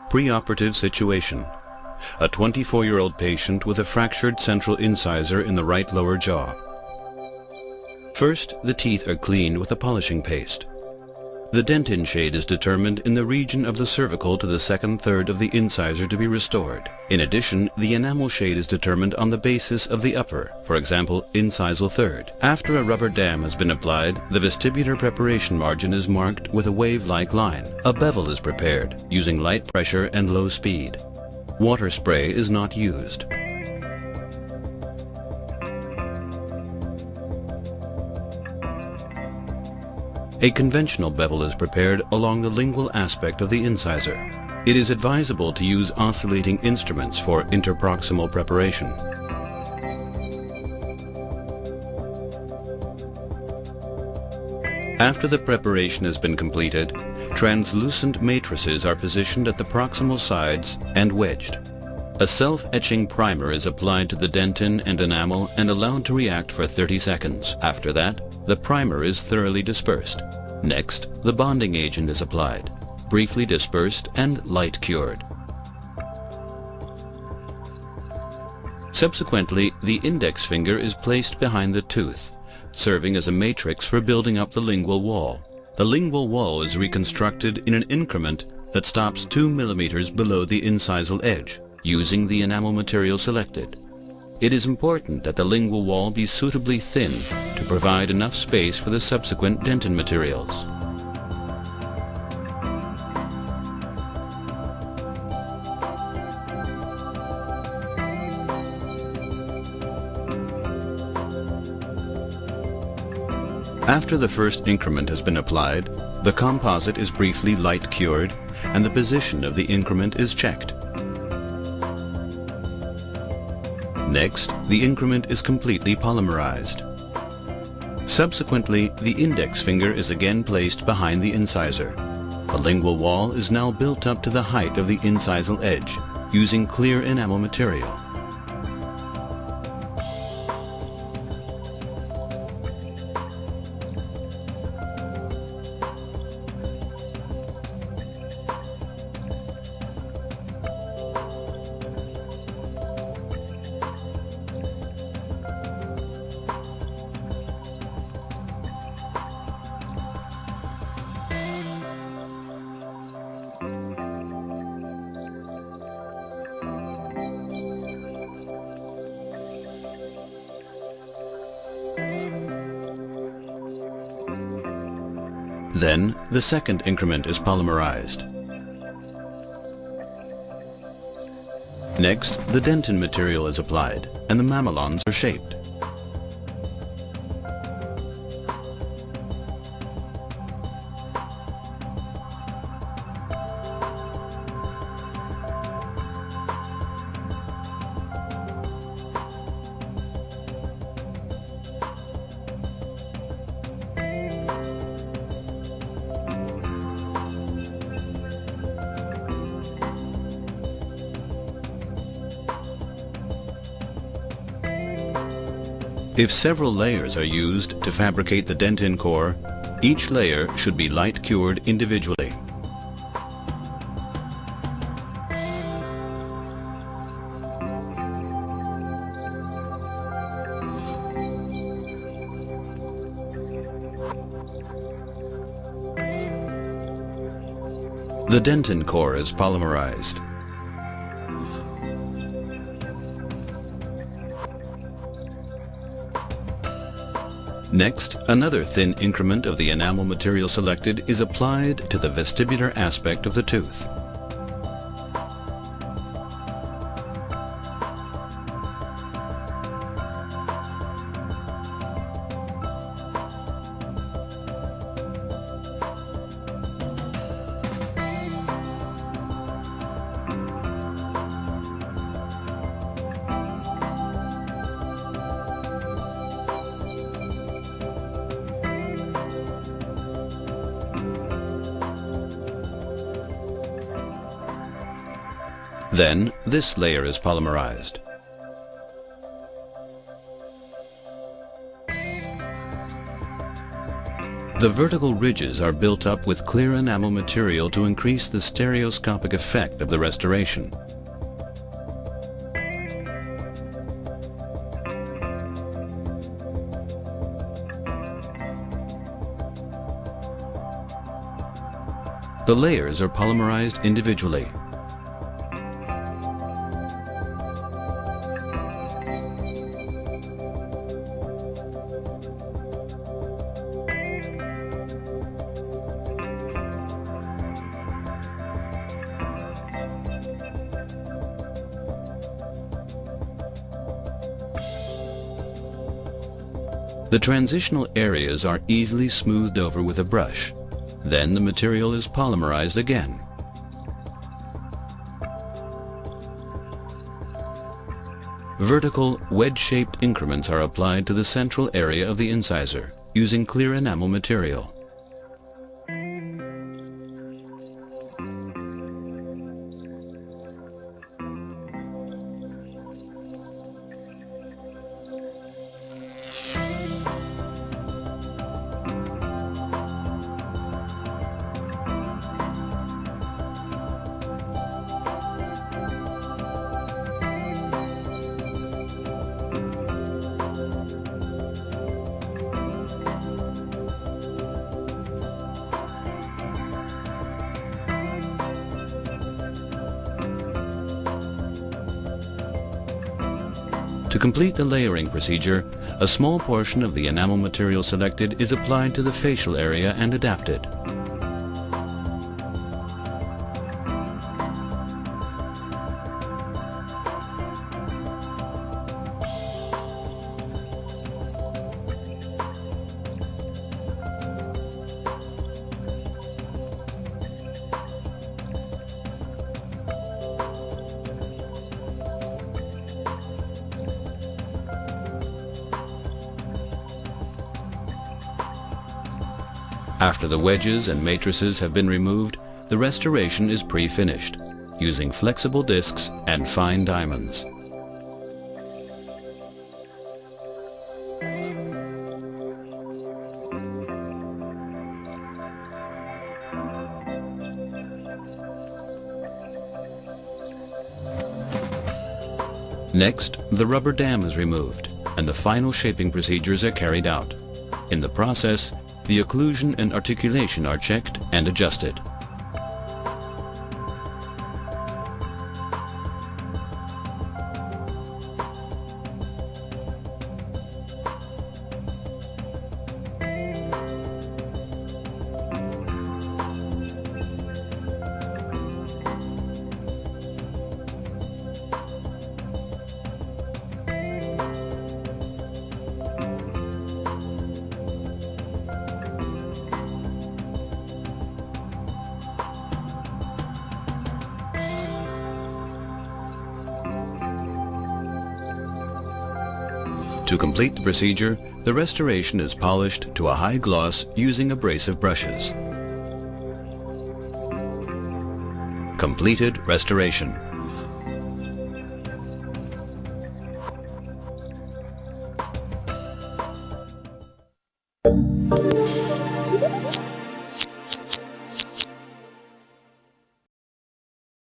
Preoperative situation. A 24-year-old patient with a fractured central incisor in the right lower jaw. First, the teeth are cleaned with a polishing paste. The dentin shade is determined in the region of the cervical to the second third of the incisor to be restored. In addition, the enamel shade is determined on the basis of the upper, for example, incisal third. After a rubber dam has been applied, the vestibular preparation margin is marked with a wave-like line. A bevel is prepared, using light pressure and low speed. Water spray is not used. A conventional bevel is prepared along the lingual aspect of the incisor. It is advisable to use oscillating instruments for interproximal preparation. After the preparation has been completed, translucent matrices are positioned at the proximal sides and wedged. A self-etching primer is applied to the dentin and enamel and allowed to react for 30 seconds. After that, the primer is thoroughly dispersed. Next, the bonding agent is applied, briefly dispersed and light cured. Subsequently, the index finger is placed behind the tooth, serving as a matrix for building up the lingual wall. The lingual wall is reconstructed in an increment that stops 2 millimeters below the incisal edge, using the enamel material selected. It is important that the lingual wall be suitably thin to provide enough space for the subsequent dentin materials. After the first increment has been applied, the composite is briefly light cured and the position of the increment is checked. Next, the increment is completely polymerized. Subsequently, the index finger is again placed behind the incisor. The lingual wall is now built up to the height of the incisal edge, using clear enamel material. Then, the second increment is polymerized. Next, the dentin material is applied, and the mamelons are shaped. If several layers are used to fabricate the dentin core, each layer should be light cured individually. The dentin core is polymerized. Next, another thin increment of the enamel material selected is applied to the vestibular aspect of the tooth. Then this layer is polymerized. The vertical ridges are built up with clear enamel material to increase the stereoscopic effect of the restoration. The layers are polymerized individually. The transitional areas are easily smoothed over with a brush. Then the material is polymerized again. Vertical, wedge-shaped increments are applied to the central area of the incisor using clear enamel material. To complete the layering procedure, a small portion of the enamel material selected is applied to the facial area and adapted. After the wedges and matrices have been removed, the restoration is pre-finished, using flexible discs and fine diamonds. Next, the rubber dam is removed, and the final shaping procedures are carried out. In the process, the occlusion and articulation are checked and adjusted. To complete the procedure, the restoration is polished to a high gloss using abrasive brushes. Completed restoration.